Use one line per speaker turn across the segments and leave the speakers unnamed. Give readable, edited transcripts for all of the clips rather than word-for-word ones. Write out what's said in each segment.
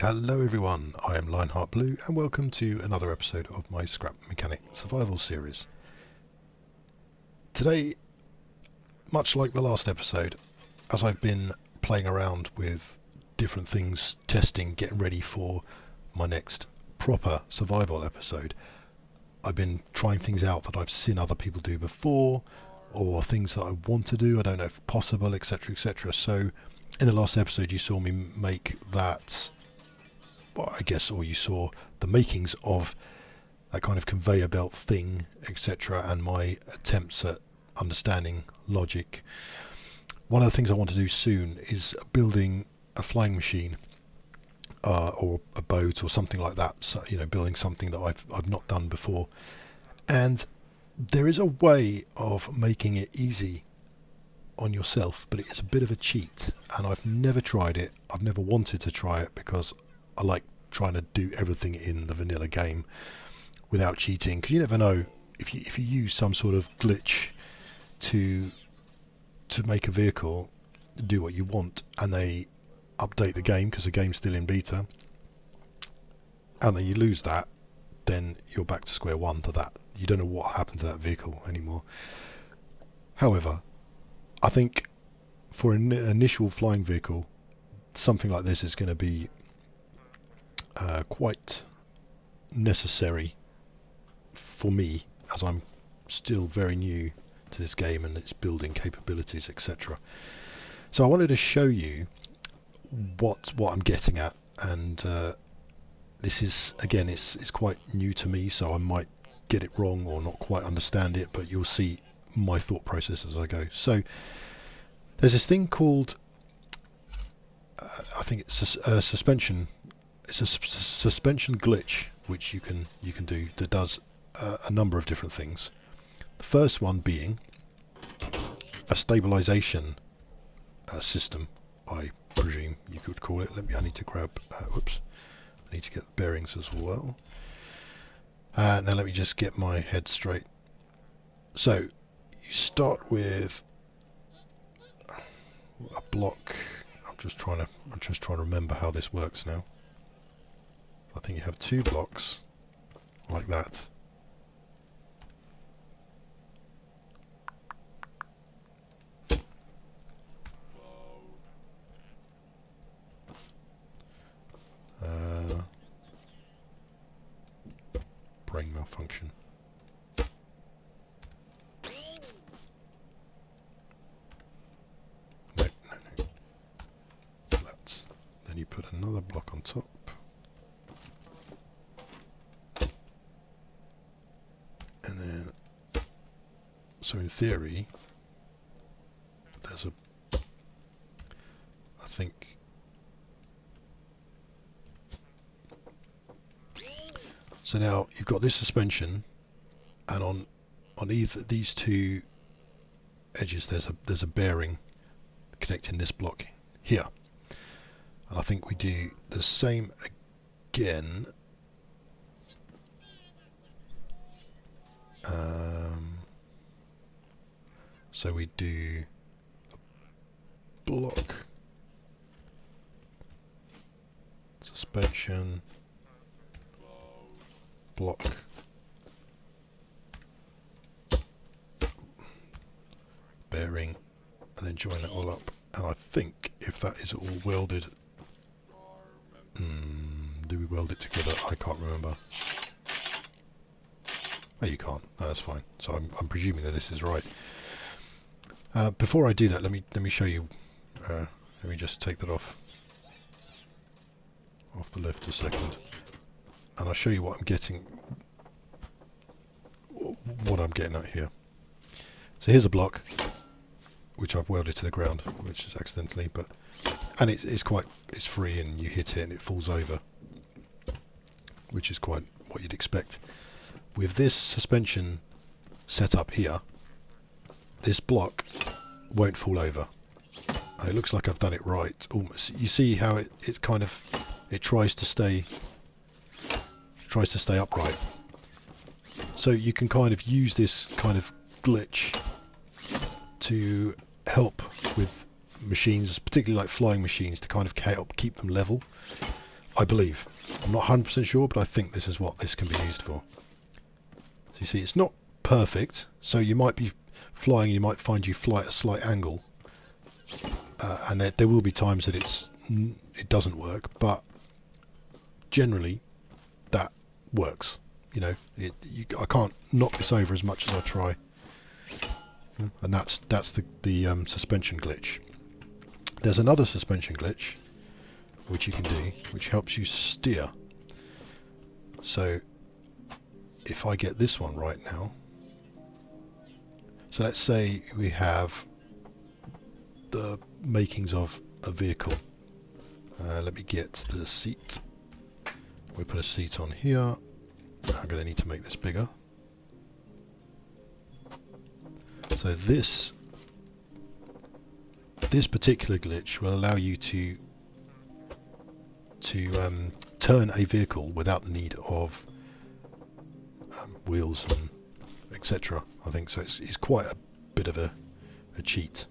Hello everyone, I am LionHeartBlue and welcome to another episode of my Scrap Mechanic Survival series. Today, much like the last episode, as I've been playing around with different things, testing, getting ready for my next proper survival episode, I've been trying things out that I've seen other people do before, or things that I want to do, I don't know if possible, etc, etc. So in the last episode you saw me make that, well, I guess, or you saw the makings of that kind of conveyor belt thing, etc, and my attempts at understanding logic. One of the things I want to do soon is building a flying machine, or a boat or something like that, so, you know, building something that I've not done before. And there is a way of making it easy on yourself, but it's a bit of a cheat, and I've never tried it. I've never wanted to try it because I like trying to do everything in the vanilla game without cheating, because you never know if you use some sort of glitch to make a vehicle do what you want, and they update the game because the game's still in beta, and then you lose that, then you're back to square one to that. You don't know what happened to that vehicle anymore. However, I think for an initial flying vehicle, something like this is going to be quite necessary for me, as I'm still very new to this game and its building capabilities, etc. So I wanted to show you what I'm getting at, and this is, again, it's quite new to me, so I might get it wrong or not quite understand it, but you'll see my thought process as I go. So there's this thing called I think it's a suspension. It's a suspension glitch which you can do that does a number of different things. The first one being a stabilization system, I presume you could call it. I need to grab. Whoops! I need to get the bearings as well. Now let me just get my head straight. So you start with a block. I'm just trying to remember how this works now. I think you have two blocks like that. Brain malfunction. No. Then you put another block on top. And then, so in theory, there's I think, so now you've got this suspension, and on either these two edges there's a bearing connecting this block here. And I think we do the same again. So we do a block, suspension, block, bearing, and then join it all up. And I think if that is all welded, do we weld it together? I can't remember. Oh, you can't. No, that's fine. So I'm presuming that this is right. Before I do that, let me show you. Let me just take that off the lift a second, and I'll show you what I'm getting. What I'm getting at here. So here's a block which I've welded to the ground, which is accidentally, but it's free, and you hit it and it falls over, which is quite what you'd expect. With this suspension set up here, this block won't fall over. And it looks like I've done it right. Almost. You see how it tries to stay upright. So you can kind of use this kind of glitch to help with machines, particularly like flying machines, to kind of help keep them level. I believe. I'm not 100% sure, but I think this is what this can be used for. So you see, it's not perfect, so you might be flying and you might find you fly at a slight angle, and there will be times that it doesn't work, but generally that works. You know, I can't knock this over as much as I try, and that's the suspension glitch. There's another suspension glitch which you can do, which helps you steer. So if I get this one right now, so let's say we have the makings of a vehicle. Let me get the seat. We put a seat on here. I'm going to need to make this bigger. So this particular glitch will allow you to turn a vehicle without the need of wheels and etc. I think so. It's quite a bit of a cheat.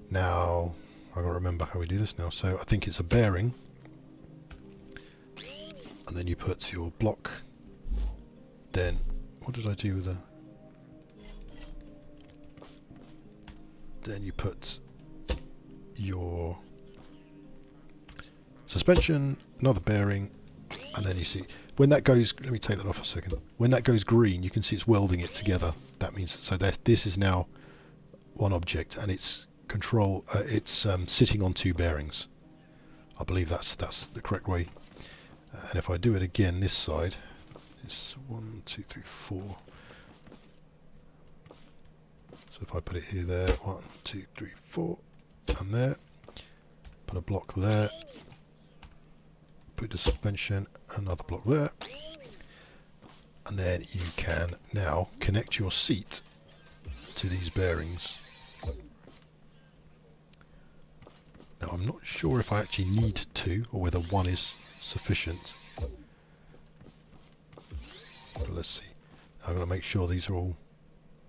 Now I've got to remember how we do this now. So I think it's a bearing, and then you put your block. Then what did I do with the? Then you put your suspension, another bearing, and then you see when that goes. Let me take that off a second. When that goes green, you can see it's welding it together. That means so that this is now one object, and it's sitting on two bearings. I believe that's the correct way. And if I do it again, this side, it's 1, 2, 3, 4. So if I put it here, there, 1, 2, 3, 4, and there. Put a block there. Put the suspension, another block there, and then you can now connect your seat to these bearings. Now I'm not sure if I actually need two or whether one is sufficient, but let's see. I'm going to make sure these are all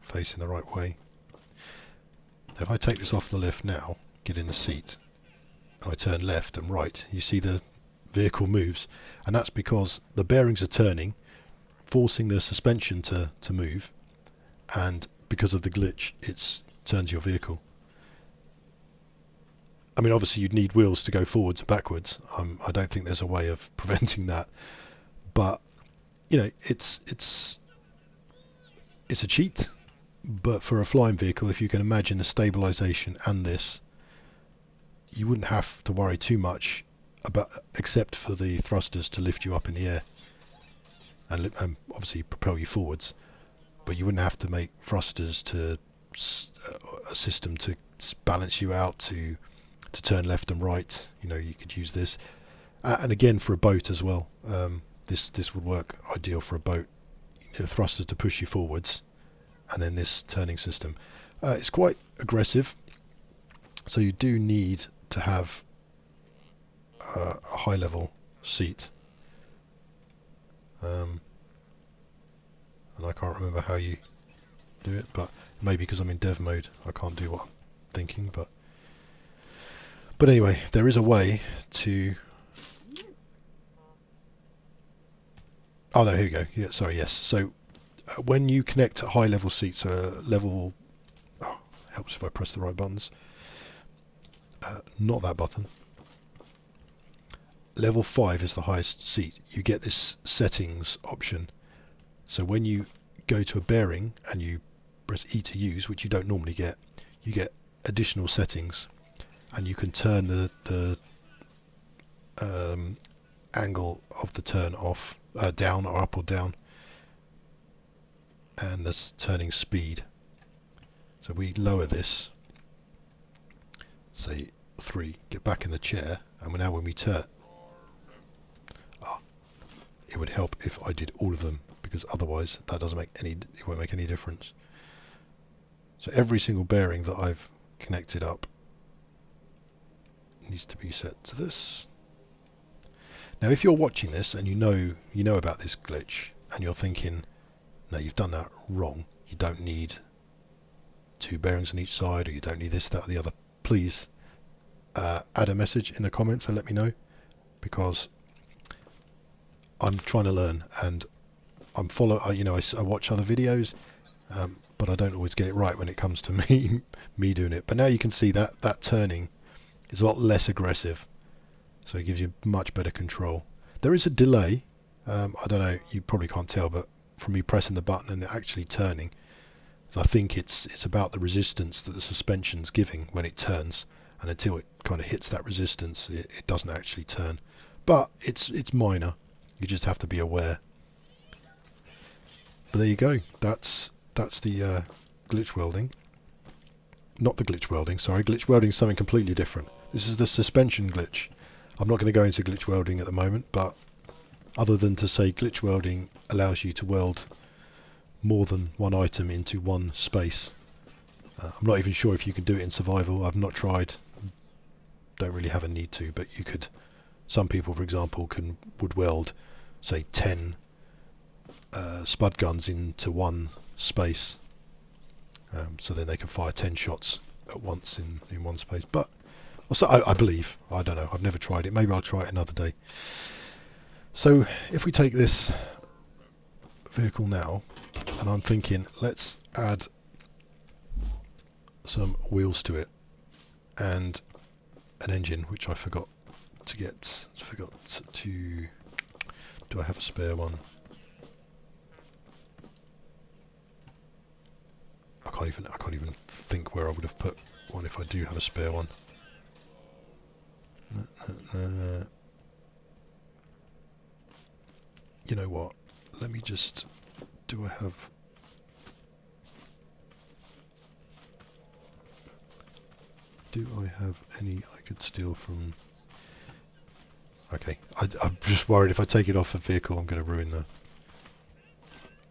facing the right way. Now if I take this off the lift now, get in the seat, and I turn left and right, you see the vehicle moves, and that's because the bearings are turning, forcing the suspension to move, and because of the glitch it turns your vehicle. I mean, obviously you'd need wheels to go forwards and backwards. I don't think there's a way of preventing that, but you know, it's a cheat. But for a flying vehicle, if you can imagine the stabilization and this, you wouldn't have to worry too much except for the thrusters to lift you up in the air and obviously propel you forwards, but you wouldn't have to make thrusters to a system to balance you out, to turn left and right. You know, you could use this, and again for a boat as well. This would work ideal for a boat. You know, thrusters to push you forwards, and then this turning system. It's quite aggressive, so you do need to have a high level seat, and I can't remember how you do it, but maybe because I'm in dev mode I can't do what I'm thinking, but anyway, there is a way to oh no, here we go. Yeah, sorry, yes. So when you connect a high level seat, so level helps if I press the right buttons, not that button. Level 5 is the highest seat. You get this settings option. So when you go to a bearing and you press E to use, which you don't normally get, you get additional settings, and you can turn the angle of the turn off, down or up or down, and the turning speed. So we lower this, say 3, get back in the chair, and now when we turn, it would help if I did all of them, because otherwise that doesn't make any, it won't make any difference. So every single bearing that I've connected up needs to be set to this. Now if you're watching this and you know about this glitch and you're thinking, no, you've done that wrong, you don't need 2 bearings on each side, or you don't need this, that or the other, please add a message in the comments and let me know, because I'm trying to learn, and I watch other videos, but I don't always get it right when it comes to me doing it. But now you can see that turning is a lot less aggressive, so it gives you much better control. There is a delay. I don't know, you probably can't tell, but from me pressing the button and it actually turning, so I think it's about the resistance that the suspension's giving when it turns, and until it kind of hits that resistance, it doesn't actually turn. But it's minor. You just have to be aware. But there you go. That's the glitch welding. Not the glitch welding, sorry. Glitch welding is something completely different. This is the suspension glitch. I'm not going to go into glitch welding at the moment, but other than to say glitch welding allows you to weld more than one item into one space. I'm not even sure if you can do it in survival. I've not tried. Don't really have a need to, but you could. Some people, for example, would weld, say, 10 spud guns into one space, so then they can fire 10 shots at once in one space. But also, I believe, I don't know, I've never tried it. Maybe I'll try it another day. So if we take this vehicle now, and I'm thinking, let's add some wheels to it and an engine, which I forgot to get. Do I have a spare one? I can't even think where I would have put one if I do have a spare one. You know what? Let me just. Do I have? Do I have any I could steal from? Okay, I'm just worried if I take it off a vehicle, I'm going to ruin the.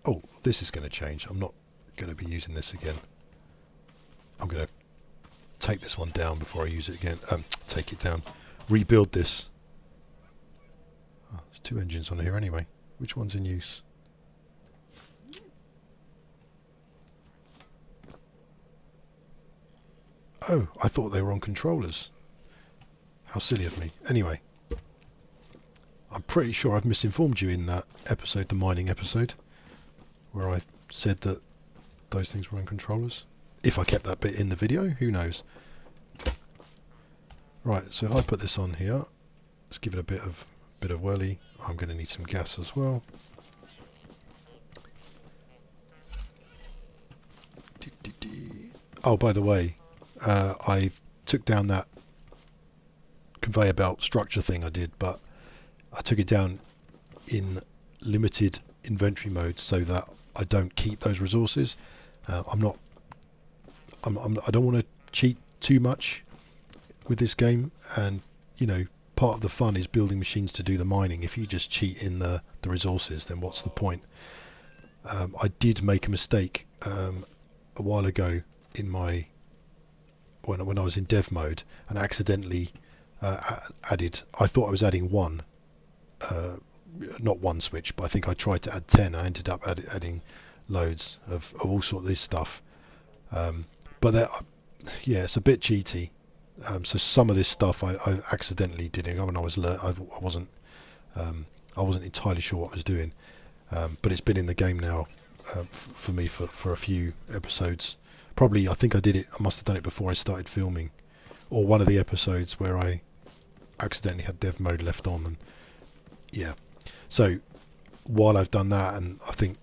Oh, this is going to change. I'm not going to be using this again. I'm going to take this one down before I use it again. Take it down. Rebuild this. Oh, there's 2 engines on here anyway. Which one's in use? Oh, I thought they were on controllers. How silly of me. Anyway, I'm pretty sure I've misinformed you in that episode, the mining episode, where I said that those things were on controllers. If I kept that bit in the video, who knows. Right, so if I put this on here, let's give it a bit of whirly. I'm going to need some gas as well. Oh, by the way, I took down that conveyor belt structure thing I did, but I took it down in limited inventory mode so that I don't keep those resources. I don't want to cheat too much with this game, and you know, part of the fun is building machines to do the mining. If you just cheat in the resources, then what's the point? I did make a mistake a while ago in my when I was in dev mode, and accidentally added. I thought I was adding one, not one switch, but I think I tried to add 10. I ended up adding loads of all sorts of this stuff. But yeah, it's a bit cheaty. So some of this stuff I accidentally did when I was I wasn't entirely sure what I was doing. But it's been in the game now for me for a few episodes. Probably, I think I must have done it before I started filming, or one of the episodes where I accidentally had dev mode left on, and yeah. So while I've done that, and I think,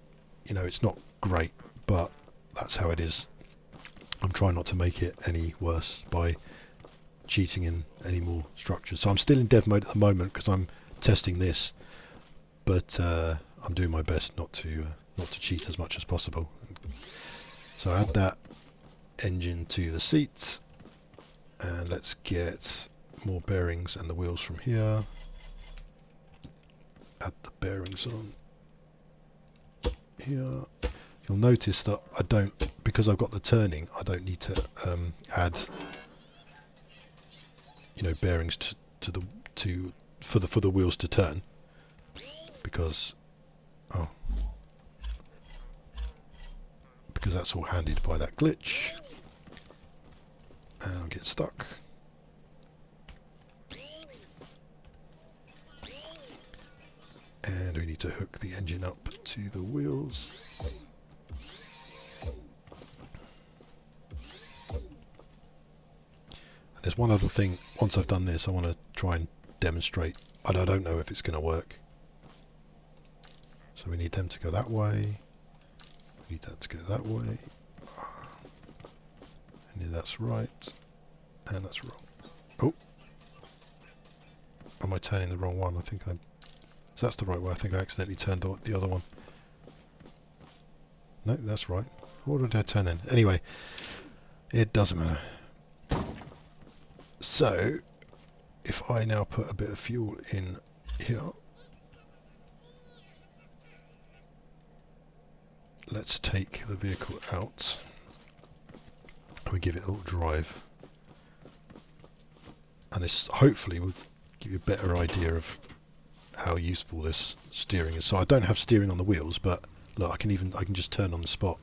you know, it's not great, but that's how it is. I'm trying not to make it any worse by cheating in any more structures. So I'm still in dev mode at the moment because I'm testing this, but I'm doing my best not to cheat as much as possible. So add that engine to the seats, and let's get more bearings and the wheels from here. Add the bearings on here. You'll notice that I don't, because I've got the turning, I don't need to add, you know, bearings for the wheels to turn, because that's all handled by that glitch. And I'll get stuck. to hook the engine up to the wheels. And there's one other thing, once I've done this I want to try and demonstrate, and I don't know if it's going to work. So we need them to go that way, we need that to go that way, and that's right, and that's wrong. Oh! Am I turning the wrong one? I think I'm... So that's the right way. I think I accidentally turned the other one. No, that's right. What did I turn in? Anyway, it doesn't matter. So, if I now put a bit of fuel in here, let's take the vehicle out and we give it a little drive. And this hopefully will give you a better idea of how useful this steering is. So I don't have steering on the wheels, but look, I can just turn on the spot.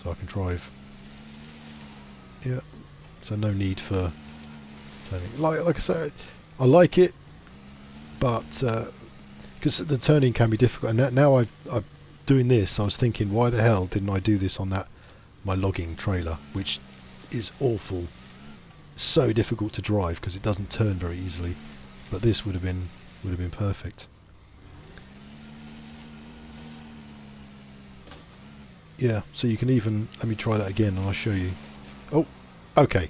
So I can drive. Yeah. So no need for turning. Like I say, I like it, but because the turning can be difficult. And now I'm doing this, I was thinking, why the hell didn't I do this on my logging trailer, which is awful. So difficult to drive because it doesn't turn very easily, but this would have been perfect. Yeah, so you can even, let me try that again and I'll show you. Oh, okay.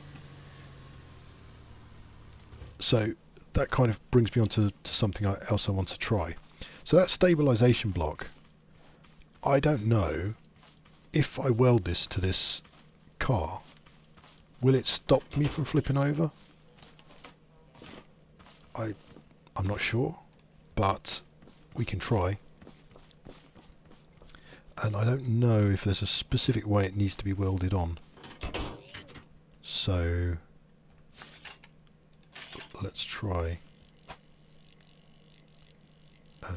So that kind of brings me on to something else I want to try. So that stabilization block, I don't know if I weld this to this car, will it stop me from flipping over? I'm not sure, but we can try. And I don't know if there's a specific way it needs to be welded on. So let's try. I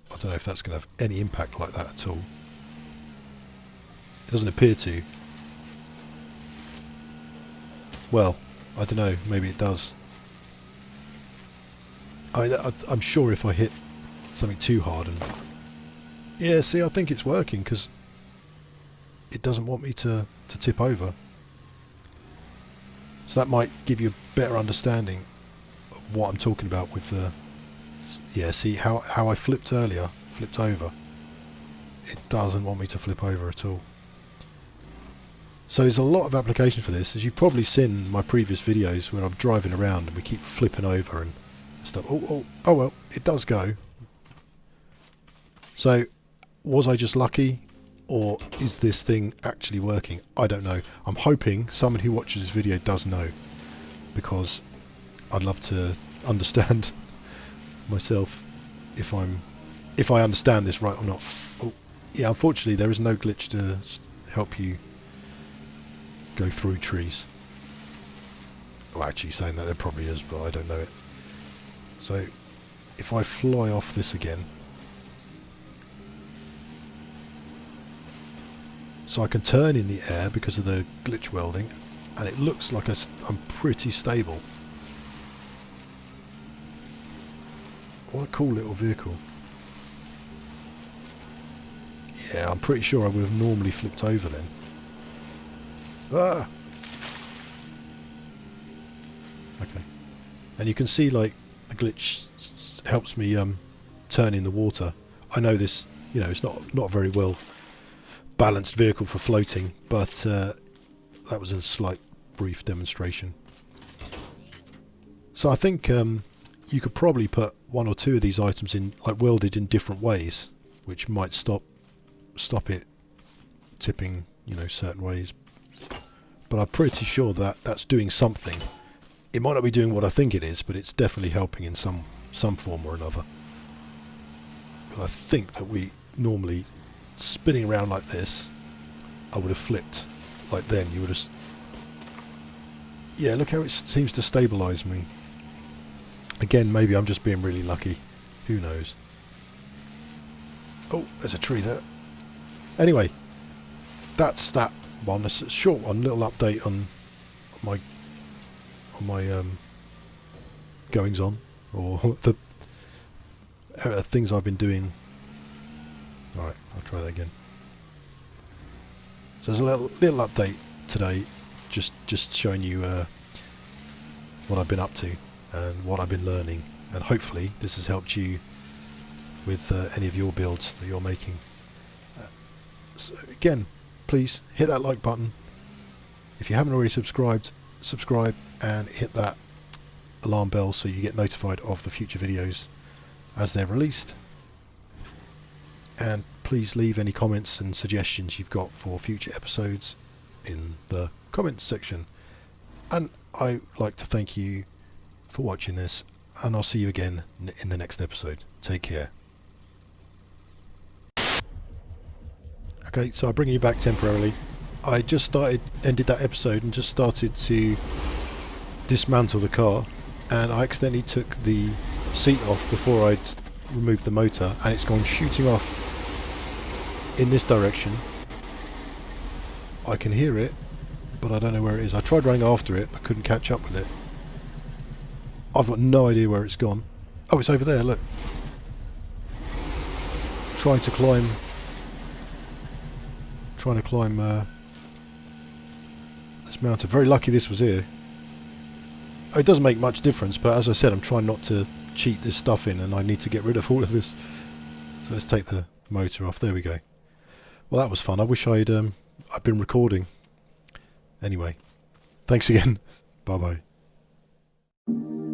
don't know if that's going to have any impact like that at all. It doesn't appear to. Well, I don't know, maybe it does. I'm sure if I hit something too hard and... Yeah, see, I think it's working because it doesn't want me to tip over. So that might give you a better understanding of what I'm talking about with the... Yeah, see how I flipped earlier, flipped over. It doesn't want me to flip over at all. So there's a lot of application for this, as you've probably seen in my previous videos when I'm driving around and we keep flipping over and stuff. Oh well, it does go. So, was I just lucky, or is this thing actually working? I don't know. I'm hoping someone who watches this video does know, because I'd love to understand myself if I understand this right or not. Oh, yeah, unfortunately there is no glitch to help you go through trees. Well, actually saying that there probably is, but I don't know it. So if I fly off this again, so I can turn in the air because of the glitch welding, and it looks like I'm pretty stable. What a cool little vehicle. Yeah, I'm pretty sure I would have normally flipped over then. Ah! Okay. And you can see like the glitch helps me turn in the water. I know this, you know, it's not a very well balanced vehicle for floating, but that was a slight brief demonstration. So I think you could probably put one or two of these items in, like welded in different ways, which might stop it tipping, you know, certain ways. But I'm pretty sure that that's doing something. It might not be doing what I think it is, but it's definitely helping in some form or another. But I think that we normally, spinning around like this, I would have flipped like then. You would have... Yeah, look how it seems to stabilise me. Again, maybe I'm just being really lucky. Who knows? Oh, there's a tree there. Anyway, that's that one. It's a short one, little update on my goings on, or the things I've been doing. Alright, I'll try that again. So there's a little update today, just showing you what I've been up to and what I've been learning, and hopefully this has helped you with any of your builds that you're making. So again, please hit that like button. If you haven't already subscribed, subscribe and hit that alarm bell so you get notified of the future videos as they're released. And please leave any comments and suggestions you've got for future episodes in the comments section. And I'd like to thank you for watching this, and I'll see you again in the next episode. Take care. Okay, so I'll bring you back temporarily. I just ended that episode and just started to dismantle the car, and I accidentally took the seat off before I'd removed the motor, and it's gone shooting off in this direction. I can hear it, but I don't know where it is. I tried running after it, but couldn't catch up with it. I've got no idea where it's gone. Oh, it's over there, look. Trying to climb this mountain. Very lucky this was here. Oh, it doesn't make much difference, but as I said, I'm trying not to cheat this stuff in, and I need to get rid of all of this. So let's take the motor off. There we go. Well, that was fun. I wish I'd been recording. Anyway, thanks again. Bye bye.